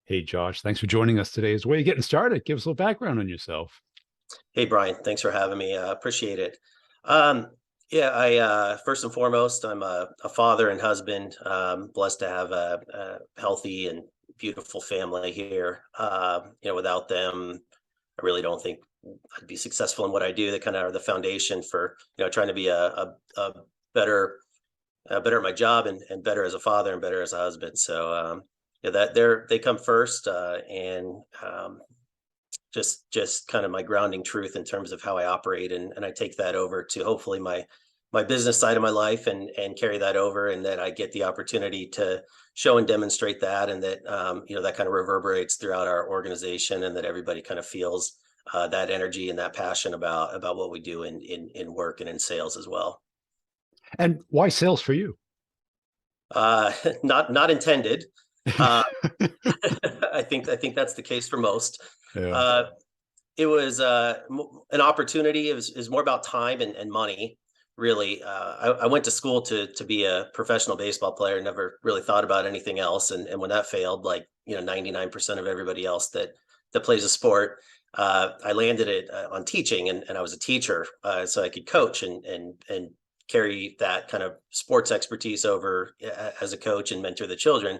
Hey, Josh, thanks for joining us today. As a way of getting started, give us a little background on yourself. Hey, Brian, thanks for having me. Appreciate it. Um, yeah, I first and foremost, I'm a father and husband. Blessed to have a healthy and beautiful family here. Without them, I really don't think I'd be successful in what I do. They kind of are the foundation for trying to be a better better at my job and better as a father and better as a husband. So they come first, and just kind of my grounding truth in terms of how I operate, and I take that over to hopefully my business side of my life and carry that over, and that I get the opportunity to show and demonstrate that, and that that kind of reverberates throughout our organization, and that everybody kind of feels that energy and that passion about what we do in work and in sales as well. And why sales for you? uh not intended. uh I think that's the case for most. Yeah. uh it was an opportunity. It was more about time and money, really. I went to school to be a professional baseball player, never really thought about anything else. And when that failed, like 99% of everybody else that plays a sport, I landed it on teaching, and I was a teacher, so I could coach and carry that kind of sports expertise over as a coach and mentor the children.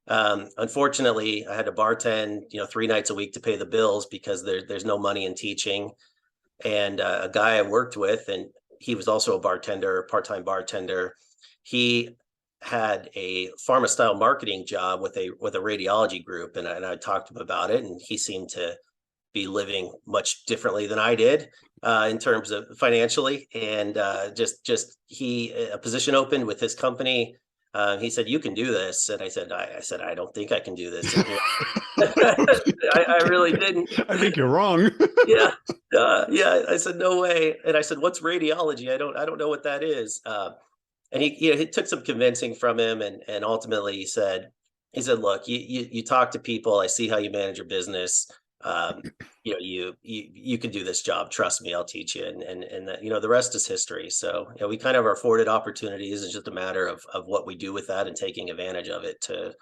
Unfortunately, I had to bartend, 3 nights a week to pay the bills because there's no money in teaching. And a guy I worked with, and he was also a bartender, part-time bartender. He had a pharma style marketing job with a radiology group, and I talked to him about it, and he seemed to be living much differently than I did, in terms of financially. And just he a position opened with his company. He said, "You can do this," and I said, "I don't think I can do this." And I really didn't. I think you're wrong. Yeah, yeah. I said, "No way." And I said, "What's radiology? I don't know what that is." And he took some convincing from him, and ultimately he said, "Look, you talk to people. I see how you manage your business. Um, you can do this job. Trust me, I'll teach you." And that, the rest is history. So we kind of are afforded opportunities. It's just a matter of what we do with that and taking advantage of it to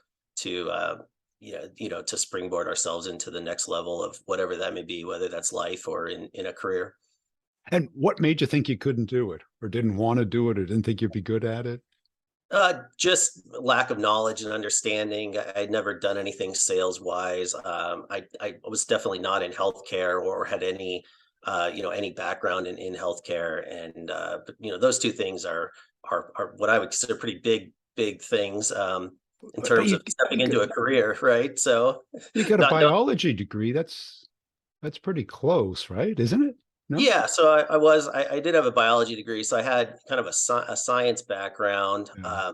springboard ourselves into the next level of whatever that may be, whether that's life or in a career. And what made you think you couldn't do it or didn't want to do it or didn't think you'd be good at it? Just lack of knowledge and understanding. I'd never done anything sales wise. I was definitely not in healthcare or had any background in healthcare. And but those two things are what I would consider pretty big things, in But terms you of stepping you got, into a career, right? So you got a not no. biology degree. That's pretty close, right? Isn't it? No? Yeah, so I did have a biology degree, so I had kind of a science background. Yeah.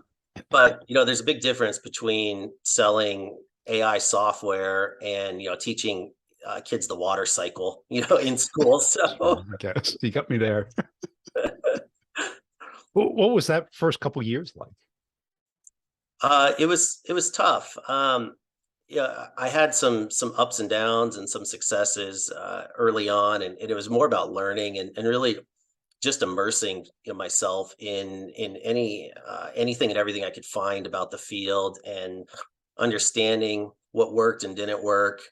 But there's a big difference between selling AI software and teaching kids the water cycle, in school. So Sure, I guess you got me there. What was that first couple years like? it was tough. Yeah, I had some ups and downs and some successes early on, and it was more about learning and really just immersing myself in anything and everything I could find about the field, and understanding what worked and didn't work.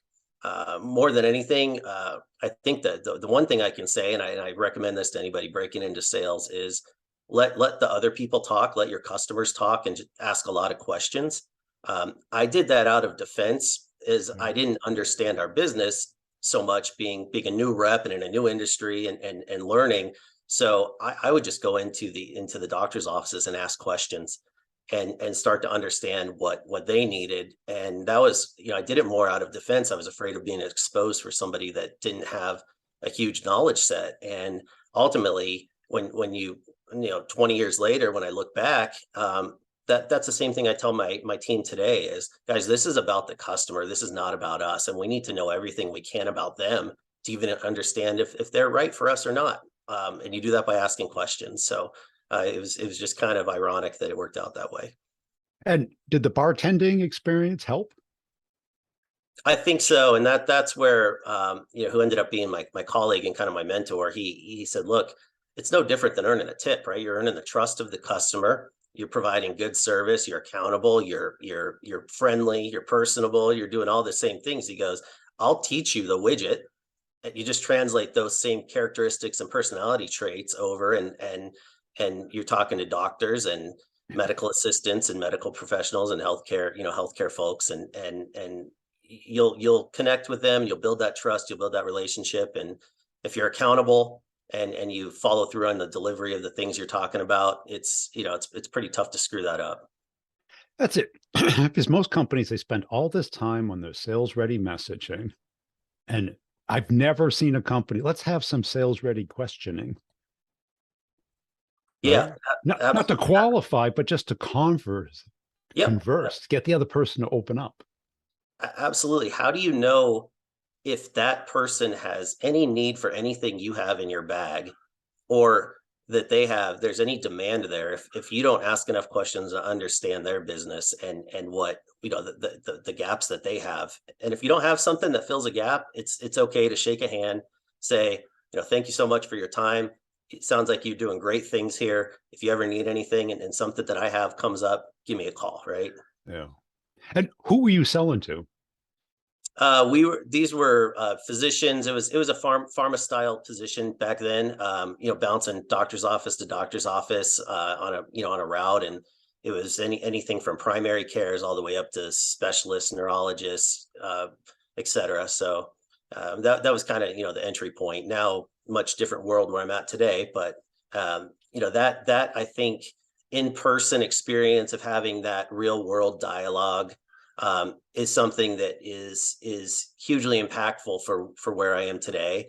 More than anything, I think that the one thing I can say, and I recommend this to anybody breaking into sales, is let the other people talk, let your customers talk, and just ask a lot of questions. I did that out of defense, is Yeah. I didn't understand our business so much, being a new rep and in a new industry, and learning. So I would just go into the doctor's offices and ask questions, and start to understand what they needed. And that was, I did it more out of defense. I was afraid of being exposed for somebody that didn't have a huge knowledge set. And ultimately, when 20 years later, when I look back, that's the same thing I tell my team today is, guys, this is about the customer. This is not about us. And we need to know everything we can about them to even understand if they're right for us or not. And you do that by asking questions. So it was just kind of ironic that it worked out that way. And did the bartending experience help? I think so, and that's where, who ended up being my colleague and kind of my mentor. He said, "Look, it's no different than earning a tip, right? You're earning the trust of the customer. you're providing good service, you're accountable, you're friendly, you're personable, you're doing all the same things. He goes, I'll teach you the widget. And you just translate those same characteristics and personality traits over, and you're talking to doctors and medical assistants and medical professionals and healthcare, healthcare folks, and you'll connect with them, you'll build that trust, you'll build that relationship. And if you're accountable and you follow through on the delivery of the things you're talking about, it's pretty tough to screw that up. That's it. Because most companies, they spend all this time on their sales ready messaging. And I've never seen a company, let's have some sales ready questioning, Yeah, right? Not to absolutely. qualify, but just to Yep, converse, get the other person to open up. absolutely. How do you know if that person has any need for anything you have in your bag, or that there's any demand there, if you don't ask enough questions to understand their business and what, the gaps that they have. And if you don't have something that fills a gap, it's okay to shake a hand, say, thank you so much for your time. It sounds like you're doing great things here. If you ever need anything, and something that I have comes up, give me a call, right? Yeah. And who were you selling to? These were physicians. It was a pharma style position back then. Bouncing doctor's office to doctor's office on a route, and it was anything from primary cares all the way up to specialists, neurologists, etc. So that was kind of the entry point. Now, much different world where I'm at today, but that I think in person experience of having that real world dialogue is something that is hugely impactful for where I am today.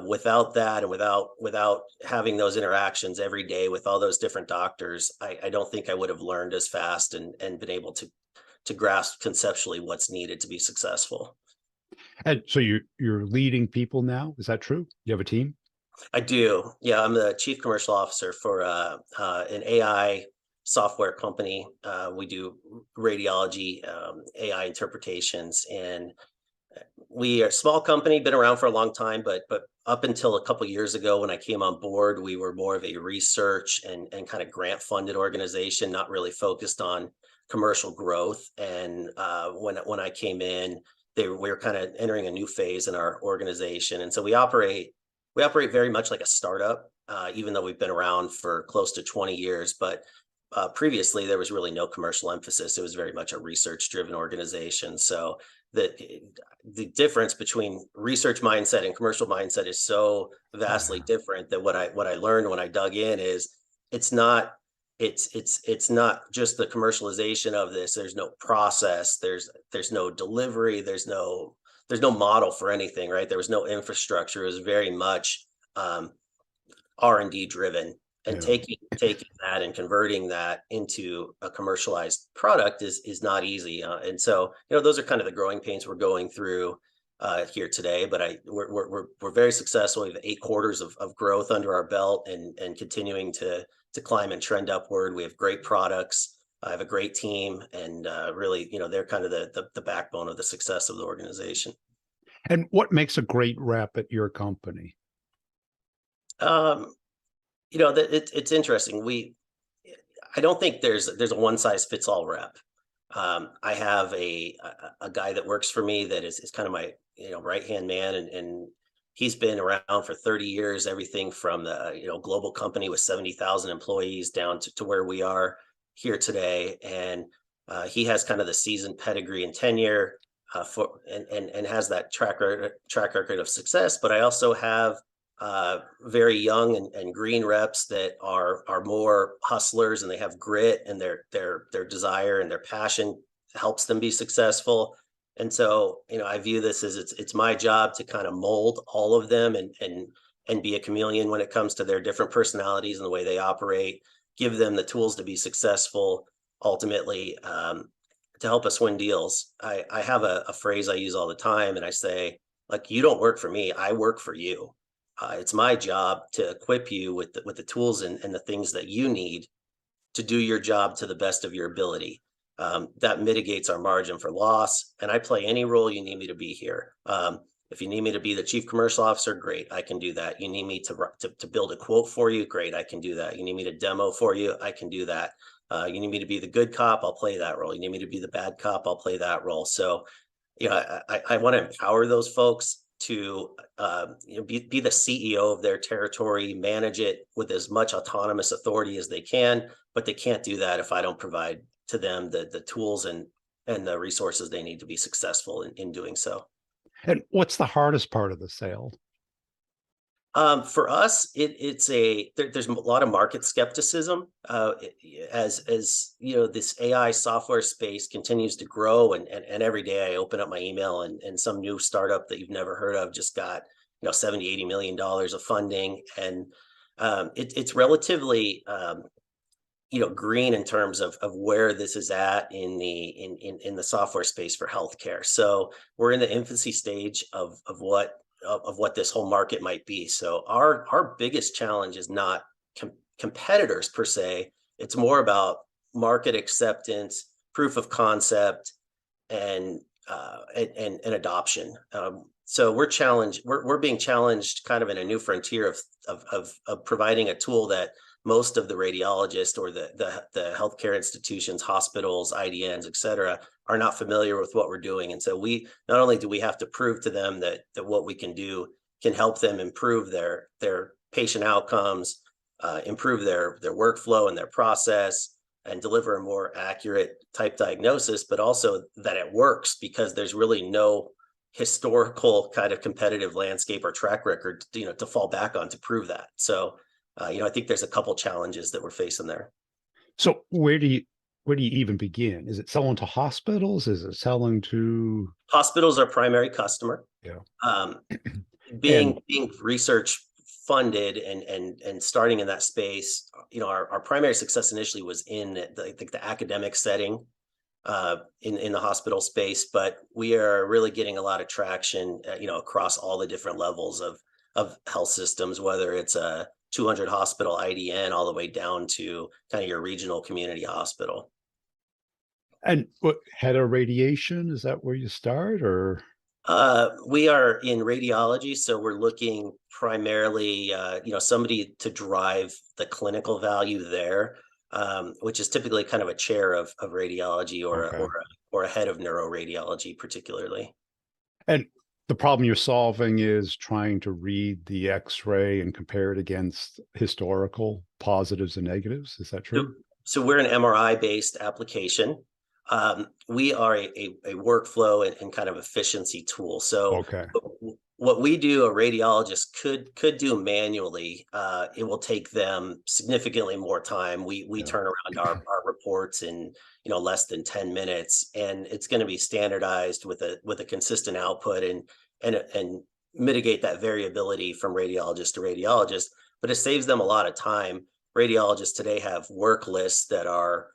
Without that, and without having those interactions every day with all those different doctors, I don't think I would have learned as fast and been able to grasp conceptually what's needed to be successful. And so you're leading people now. Is that true? You have a team? I do. Yeah, I'm the chief commercial officer for an AI software company. We do radiology, AI interpretations, and we are a small company, been around for a long time, but up until a couple of years ago when I came on board, we were more of a research and kind of grant funded organization, not really focused on commercial growth. And when I came in, we were kind of entering a new phase in our organization, and so we operate very much like a startup, even though we've been around for close to 20 years. But previously, there was really no commercial emphasis. It was very much a research-driven organization. So the difference between research mindset and commercial mindset is so vastly different that what I learned when I dug in is it's not it's not just the commercialization of this. There's no process. There's no delivery. There's no model for anything, right? There was no infrastructure. It was very much R&D driven, and Yeah. taking that and converting that into a commercialized product is not easy. And so, those are kind of the growing pains we're going through here today. But we're very successful. We have 8 quarters of growth under our belt, and continuing to climb and trend upward. We have great products. I have a great team, and really, they're kind of the backbone of the success of the organization. And what makes a great rep at your company? Um, that it's interesting. I don't think there's a one size fits all rep. I have a guy that works for me that is kind of my right hand man, and he's been around for 30 years. Everything from the global company with 70,000 employees down to where we are here today, and he has kind of the seasoned pedigree and tenure and has that track record of success. But I also have very young and green reps that are more hustlers, and they have grit, and their desire and their passion helps them be successful. And so, I view this as it's my job to kind of mold all of them and be a chameleon when it comes to their different personalities and the way they operate, give them the tools to be successful ultimately, to help us win deals. I have a phrase I use all the time, and I say, like, you don't work for me, I work for you. It's my job to equip you with the tools and the things that you need to do your job to the best of your ability. That mitigates our margin for loss, and I play any role you need me to be here. If you need me to be the chief commercial officer, great, I can do that. You need me to build a quote for you, great, I can do that. You need me to demo for you, I can do that. You need me to be the good cop, I'll play that role. You need me to be the bad cop, I'll play that role. So, I want to empower those folks to be the CEO of their territory, manage it with as much autonomous authority as they can, but they can't do that if I don't provide to them the tools and the resources they need to be successful in doing so. And what's the hardest part of the sale? For us, there's a lot of market skepticism as this AI software space continues to grow, and every day I open up my email and some new startup that you've never heard of just got 70-80 million dollars of funding, and it's relatively green in terms of where this is at in the software space for healthcare. So we're in the infancy stage of what this whole market might be. So our biggest challenge is not competitors per se. It's more about market acceptance, proof of concept, and adoption. So we're challenged. We're being challenged kind of in a new frontier of providing a tool that most of the radiologists or the healthcare institutions, hospitals, IDNs, et cetera, are not familiar with what we're doing. And so we not only do we have to prove to them that what we can do can help them improve their patient outcomes, improve their workflow and their process, and deliver a more accurate type diagnosis, but also that it works, because there's really no historical kind of competitive landscape or track record to fall back on to prove that. So I think there's a couple challenges that we're facing there. So where do you even begin? Is it selling to hospitals? Is it selling to Hospitals are primary customer? Yeah. Being research funded and starting in that space, our primary success initially was in the academic setting, in the hospital space, but we are really getting a lot of traction, across all the different levels of health systems, whether it's a 200 hospital IDN all the way down to kind of your regional community hospital. And what, head of radiation, is that where you start, or? We are in radiology, so we're looking primarily, somebody to drive the clinical value there, which is typically kind of a chair of radiology or a head of neuroradiology, particularly. And the problem you're solving is trying to read the X-ray and compare it against historical positives and negatives. Is that true? So we're an MRI-based application. We are a workflow and kind of efficiency tool. So what we do, a radiologist could do manually. It will take them significantly more time. We turn around our reports in less than 10 minutes, and it's going to be standardized with a consistent output and mitigate that variability from radiologist to radiologist. But it saves them a lot of time. Radiologists today have work lists that are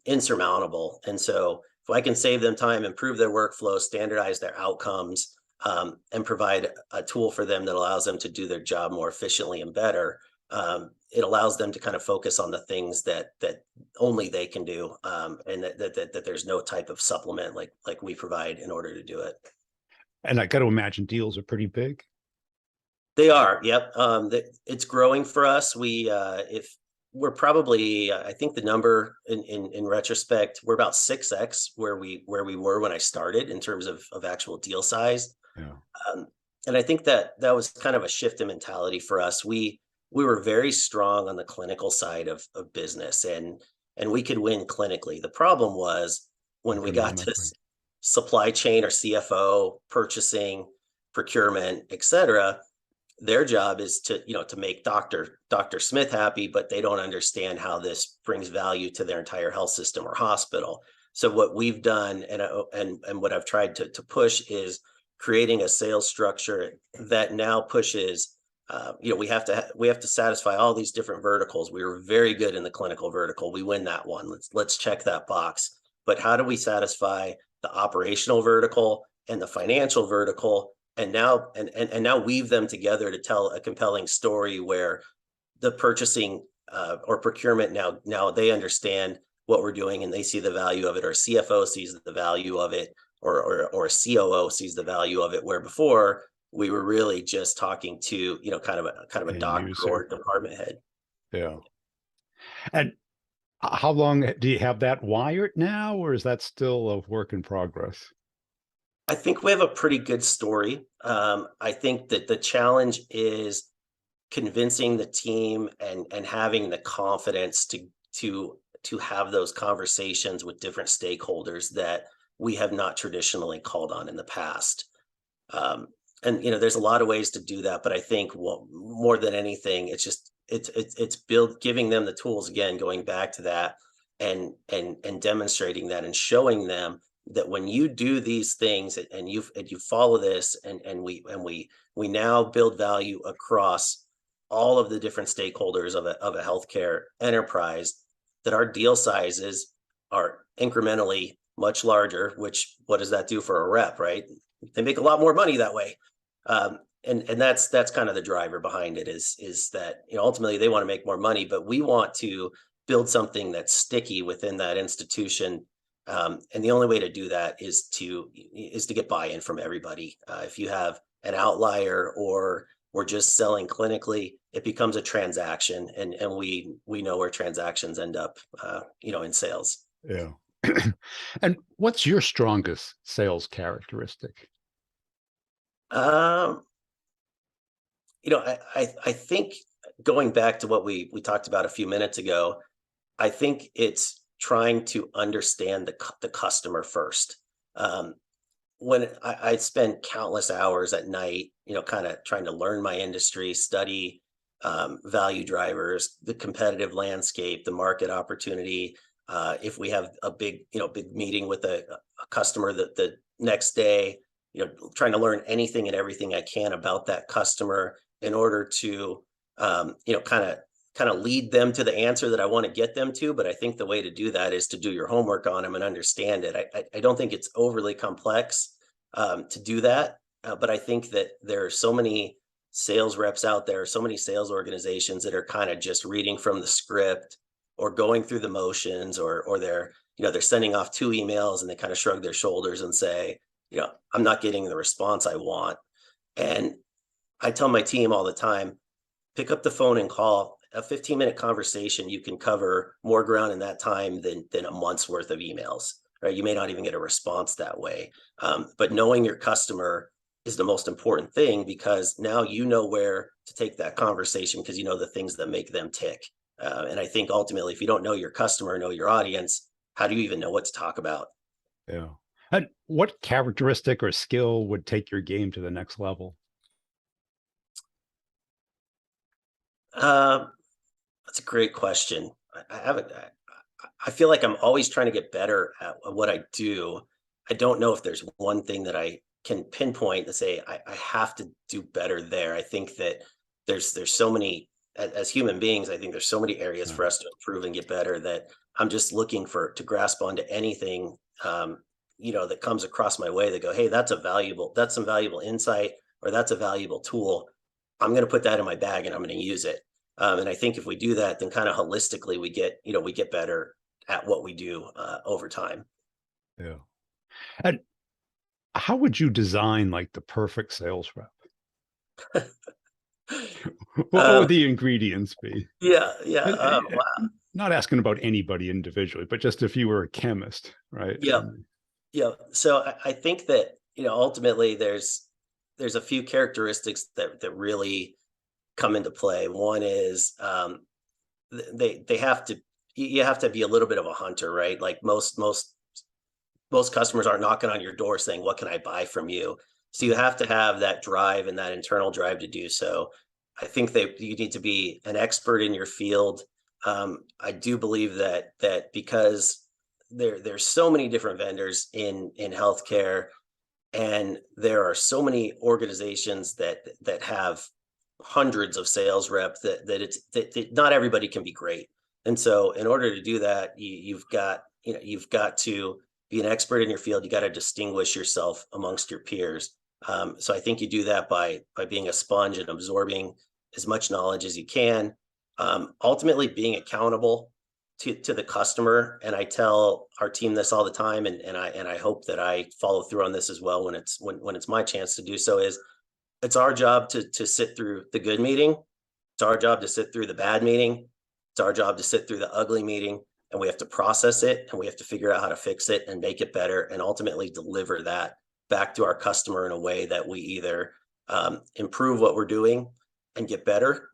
insurmountable, and so if I can save them time, improve their workflow, standardize their outcomes, and provide a tool for them that allows them to do their job more efficiently and better, it allows them to kind of focus on the things that only they can do, and that there's no type of supplement like we provide in order to do it. And I got to imagine deals are pretty big. They are, yep. It's growing for us. If we're probably, I think the number in retrospect, we're about 6x where we were when I started in terms of actual deal size. Yeah. And I think that was kind of a shift in mentality for us. We were very strong on the clinical side of business, and we could win clinically. The problem was when we got to supply chain or CFO, purchasing, procurement, et cetera. Their job is to make Dr. Smith happy, but they don't understand how this brings value to their entire health system or hospital. So what we've done and what I've tried to push is creating a sales structure that now pushes. We have to satisfy all these different verticals. We were very good in the clinical vertical. We win that one. Let's check that box. But how do we satisfy the operational vertical and the financial vertical? And now weave them together to tell a compelling story where the purchasing or procurement now they understand what we're doing and they see the value of it, or CFO sees the value of it, or a COO sees the value of it, where before we were really just talking to kind of a doctor or department head. Yeah. And how long do you have that wired now, or is that still a work in progress? I think we have a pretty good story. I think that the challenge is convincing the team and having the confidence to have those conversations with different stakeholders that we have not traditionally called on in the past. Um, and there's a lot of ways to do that, but I think more than anything, it's just it's build giving them the tools again, going back to that and demonstrating that and showing them that when you do these things and you follow this and we now build value across all of the different stakeholders of a healthcare enterprise, that our deal sizes are incrementally much larger. Which, what does that do for a rep, right? They make a lot more money that way. And that's kind of the driver behind it, is that ultimately they want to make more money, but we want to build something that's sticky within that institution. And the only way to do that is to get buy-in from everybody. If you have an outlier, or we're just selling clinically, it becomes a transaction, and we know where transactions end up, in sales. Yeah. And what's your strongest sales characteristic? Um, I think, going back to what we talked about a few minutes ago, I think it's trying to understand the customer first. Um, when I spend countless hours at night, kind of trying to learn my industry, study value drivers, the competitive landscape, the market opportunity. If we have a big meeting with a customer, the next day, trying to learn anything and everything I can about that customer in order to, kind of lead them to the answer that I want to get them to. But I think the way to do that is to do your homework on them and understand it. I don't think it's overly complex to do that. But I think that there are so many sales reps out there, so many sales organizations that are kind of just reading from the script, or going through the motions, or they're sending off 2 emails and they kind of shrug their shoulders and say, I'm not getting the response I want. And I tell my team all the time, pick up the phone and call. A 15-minute conversation, you can cover more ground in that time than a month's worth of emails, right? You may not even get a response that way. But knowing your customer is the most important thing, because now you know where to take that conversation, because you know the things that make them tick. And I think ultimately, if you don't know your customer, know your audience, how do you even know what to talk about? Yeah. And what characteristic or skill would take your game to the next level? Um, that's a great question. I haven't. I feel like I'm always trying to get better at what I do. I don't know if there's one thing that I can pinpoint and say I have to do better there. I think that there's so many, as human beings. I think there's so many areas Yeah. for us to improve and get better, that I'm just looking to grasp onto anything, that comes across my way, that go, hey, that's some valuable insight, or that's a valuable tool. I'm going to put that in my bag and I'm going to use it. And I think if we do that, then kind of holistically we get better at what we do over time. Yeah. And how would you design like the perfect sales rep? What Um, would the ingredients be? yeah, yeah, Uh, uh, wow, Not asking about anybody individually, but just if you were a chemist, right? yeah, yeah. So I think that ultimately there's a few characteristics that really come into play. One is they have to you have to be a little bit of a hunter, right? Like most customers aren't knocking on your door saying, what can I buy from you? So you have to have that drive and that internal drive to do so. I think that you need to be an expert in your field. I do believe that because there's so many different vendors in healthcare, and there are so many organizations that have hundreds of sales reps, that not everybody can be great. And so in order to do that, you've got to be an expert in your field. You got to distinguish yourself amongst your peers. So I think you do that by being a sponge and absorbing as much knowledge as you can. Ultimately, being accountable to the customer. And I tell our team this all the time, and I hope that I follow through on this as well when it's my chance to do so. Is it's our job to sit through the good meeting. It's our job to sit through the bad meeting. It's our job to sit through the ugly meeting, and we have to process it, and we have to figure out how to fix it and make it better, and ultimately deliver that back to our customer in a way that we either improve what we're doing and get better,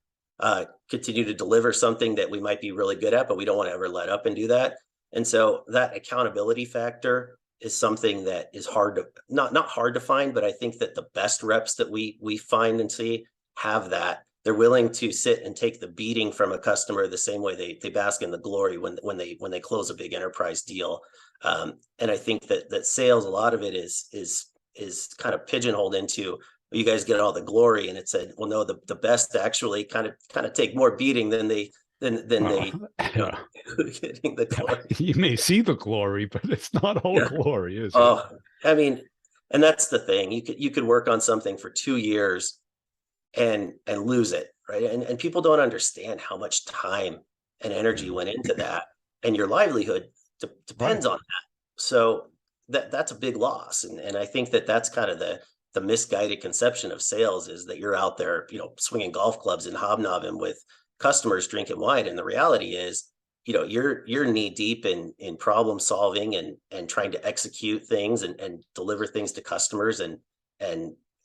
continue to deliver something that we might be really good at, but we don't want to ever let up and do that. And so that accountability factor is something that is hard to not hard to find, but I think that the best reps that we find and see have that. They're willing to sit and take the beating from a customer the same way they bask in the glory when they close a big enterprise deal. And I think that sales, a lot of it is kind of pigeonholed into, well, you guys get all the glory, and it said, well, no, the best actually kind of take more beating than they Yeah. getting the glory. You may see the glory, but it's not all Yeah. glory, is it? Oh, I mean, and that's the thing. You could work on something for 2 years and lose it, right? And people don't understand how much time and energy went into that, and your livelihood depends Right. on that. So that's a big loss, and I think that's kind of the misguided conception of sales, is that you're out there, swinging golf clubs and hobnobbing with customers drinking wine, and the reality is, you're knee deep in problem solving and trying to execute things and deliver things to customers, and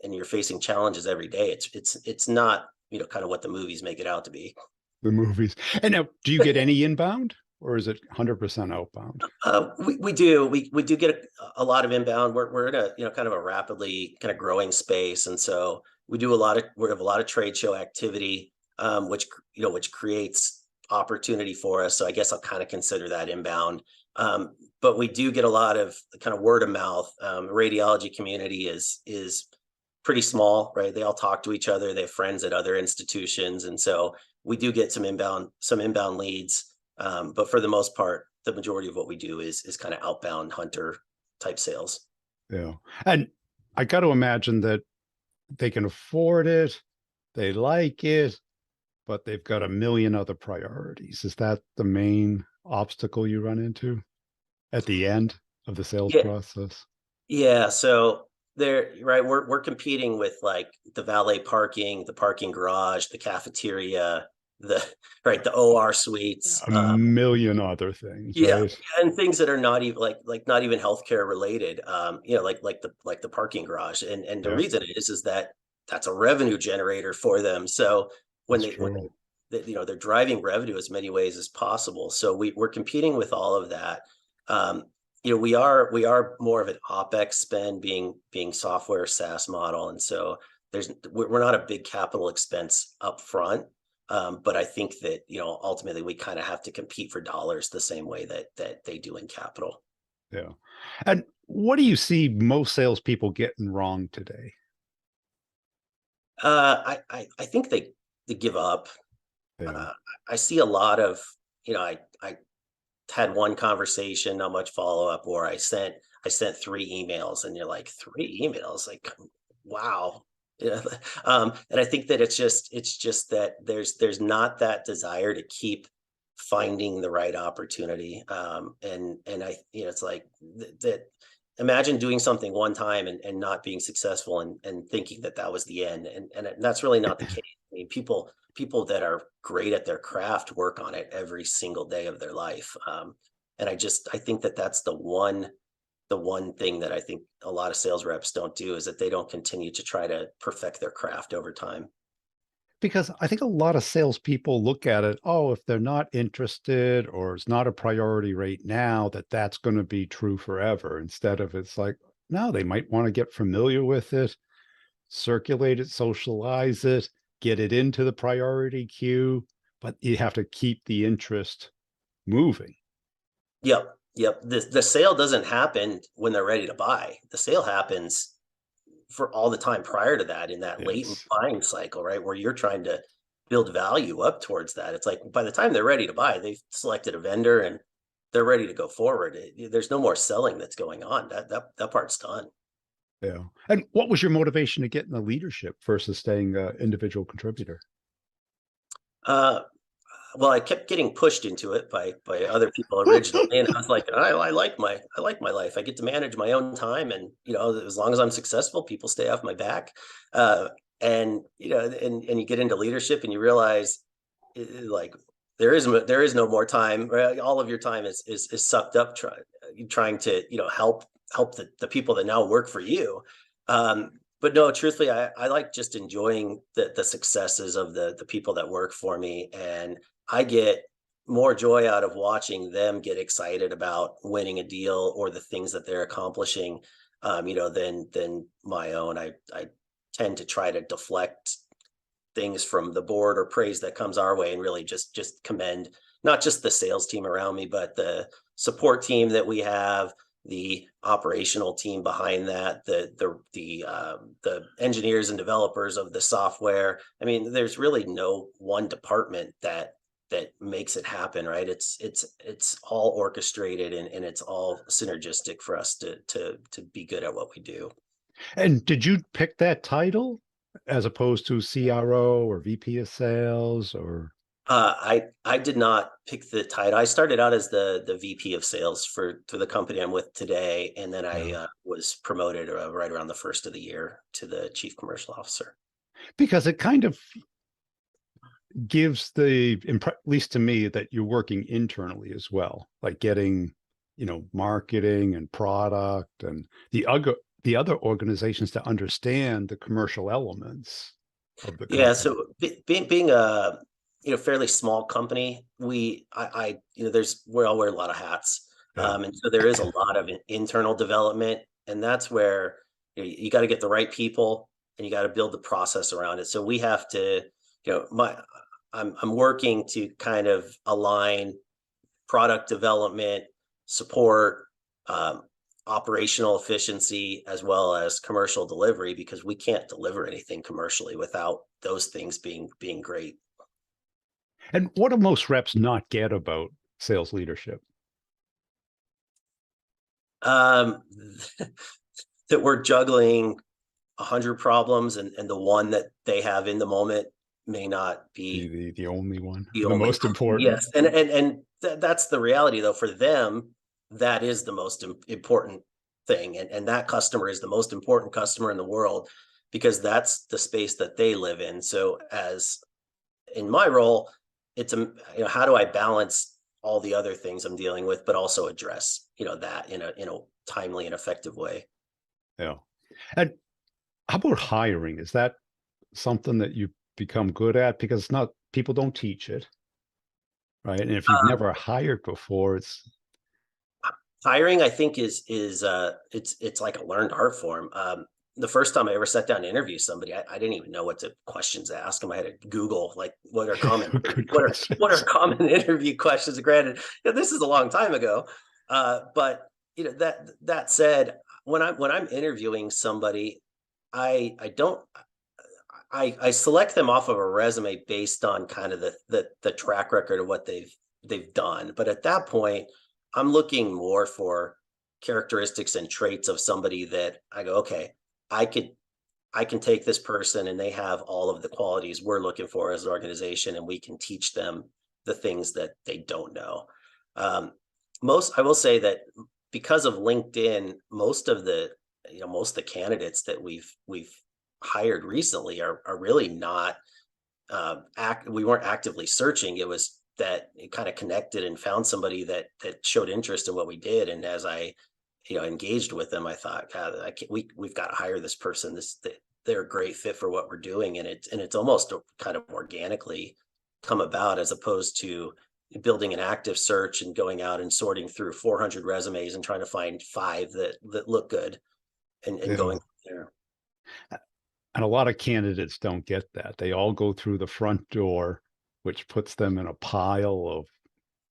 you're facing challenges every day. It's not, kind of what the movies make it out to be. The movies. And now, do you get any inbound, or is it 100% outbound? We do get a lot of inbound. We're in a, kind of a rapidly kind of growing space, and so we have a lot of trade show activity, which creates opportunity for us. So I guess I'll kind of consider that inbound. But we do get a lot of kind of word of mouth. Radiology community is pretty small, right? They all talk to each other. They have friends at other institutions, and so we do get some inbound leads. But for the most part, the majority of what we do is kind of outbound hunter type sales. Yeah. And I got to imagine that they can afford it, they like it, but they've got a million other priorities. Is that the main obstacle you run into at the end of the sales Yeah, process? yeah. So there, right, we're competing with like the valet parking, the parking garage, the cafeteria, the the OR suites. A million other things, Yeah, right? and things that are not even not even healthcare related. Like the parking garage, and the Yeah, reason is that that's a revenue generator for them. So when that's when true. they're driving revenue as many ways as possible. So we're competing with all of that. We are more of an OpEx spend, being software SaaS model, and so we're not a big capital expense up front. But I think that, ultimately we kind of have to compete for dollars the same way that they do in capital. Yeah. And what do you see most salespeople getting wrong today? I think they give up. Yeah. Uh, I see a lot of, I had one conversation, not much follow up, or I sent 3 emails, and you're like, 3 emails, like, wow. Yeah. And I think that it's just that there's not that desire to keep finding the right opportunity. And it's like that. Imagine doing something one time and not being successful, and thinking that was the end. And that's really not the case. I mean, people that are great at their craft work on it every single day of their life. And I think that's the one thing that I think a lot of sales reps don't do, is that they don't continue to try to perfect their craft over time. Because I think a lot of salespeople look at it, oh, if they're not interested or it's not a priority right now, that's going to be true forever. Instead of, it's like, no, they might want to get familiar with it, circulate it, socialize it, get it into the priority queue, but you have to keep the interest moving. Yep. Yep. The sale doesn't happen when they're ready to buy. The sale happens for all the time prior to that, in that latent Yes. buying cycle, right? Where you're trying to build value up towards that. It's like by the time they're ready to buy, they've selected a vendor and they're ready to go forward. There's no more selling that's going on. That part's done. Yeah. And what was your motivation to get in the leadership versus staying an individual contributor? Uh, well, I kept getting pushed into it by other people originally, and I was like, I like my life. I get to manage my own time, and as long as I'm successful, people stay off my back. And you get into leadership, and you realize, like, there is no more time, right? All of your time is sucked up trying to, help the people that now work for you. But no, truthfully, I like just enjoying the successes of the people that work for me, and I get more joy out of watching them get excited about winning a deal or the things that they're accomplishing, than my own. I tend to try to deflect things from the board or praise that comes our way, and really just commend not just the sales team around me, but the support team that we have, the operational team behind that, the engineers and developers of the software. I mean, there's really no one department that makes it happen, right? It's all orchestrated, and it's all synergistic for us to be good at what we do. And did you pick that title as opposed to CRO or VP of sales or? I did not pick the title. I started out as the VP of sales for the company I'm with today, and then I Yeah. was promoted right around the first of the year to the chief commercial officer. Because it kind of gives at least to me, that you're working internally as well, like getting, marketing and product and the other organizations to understand the commercial elements of the Yeah, company. so being a fairly small company, there's we all wear a lot of hats, Yeah. and so there is a lot of internal development, and that's where you got to get the right people, and you got to build the process around it. So we have to, my I'm working to kind of align product development, support, um, operational efficiency, as well as commercial delivery, because we can't deliver anything commercially without those things being great. And what do most reps not get about sales leadership? Um, that we're juggling 100 problems, and the one that they have in the moment may not The be the the only one, the the only. most important. Yes, and that's the reality, though. For them, that is the most important thing, and that customer is the most important customer in the world, because that's the space that they live in. So, as in my role, it's how do I balance all the other things I'm dealing with, but also address that in a timely and effective way. Yeah. And how about hiring? Is that something that you become good at? Because it's not, people don't teach it, right? And if you've Um, never hired before, it's Hiring, I think, it's like a learned art form. The first time I ever sat down to interview somebody, I didn't even know what questions to ask them. I had to Google, like, good what are questions. common interview questions. Granted, this is a long time ago, but that said, when I'm interviewing somebody, I don't I select them off of a resume based on kind of the track record of what they've done. But at that point, I'm looking more for characteristics and traits of somebody that I go, okay, I could I can take this person, and they have all of the qualities we're looking for as an organization, and we can teach them the things that they don't know. Um, I will say that because of LinkedIn, most of the candidates that we've hired recently are really not we weren't actively searching. It was that it kind of connected and found somebody that showed interest in what we did, and as I engaged with them, I thought, God, we've got to hire this person. They're a great fit for what we're doing, and it's almost kind of organically come about, as opposed to building an active search and going out and sorting through 400 resumes and trying to find five that look good, and Yeah. going there. And a lot of candidates don't get that. They all go through the front door, which puts them in a pile of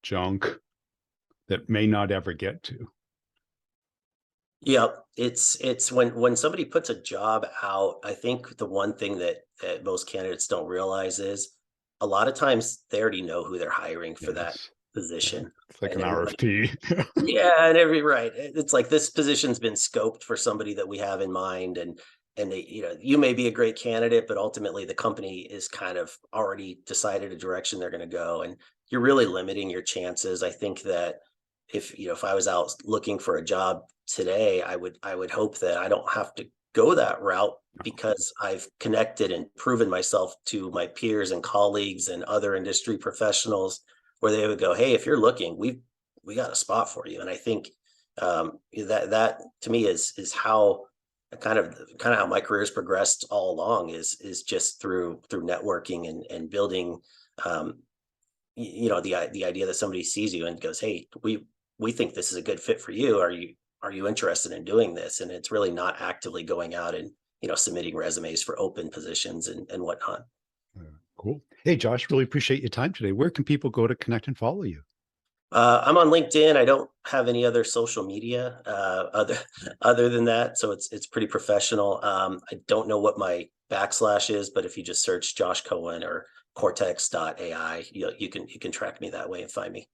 junk that may not ever get to. Yeah, it's when somebody puts a job out, I think the one thing that most candidates don't realize is a lot of times they already know who they're hiring for that Yes. Yeah. position. It's like And an everybody, RFP. yeah, and every right. It's like this position's been scoped for somebody that we have in mind, and you may be a great candidate, but ultimately the company is kind of already decided a direction they're going to go, and you're really limiting your chances. I think that if I was out looking for a job today, I would hope that I don't have to go that route, because I've connected and proven myself to my peers and colleagues and other industry professionals where they would go, "Hey, if you're looking, we got a spot for you." And I think that to me is how kind of how my career has progressed all along, is just through networking and building, um, the idea that somebody sees you and goes, "Hey, we think this is a good fit for you. Are you interested in doing this?" And it's really not actively going out and submitting resumes for open positions and whatnot. Cool. Hey, Josh, really appreciate your time today. Where can people go to connect and follow you? I'm on LinkedIn. I don't have any other social media other than that, so it's pretty professional. I don't know what my backslash is, but if you just search Josh Cohen or Cortex AI, you can track me that way and find me.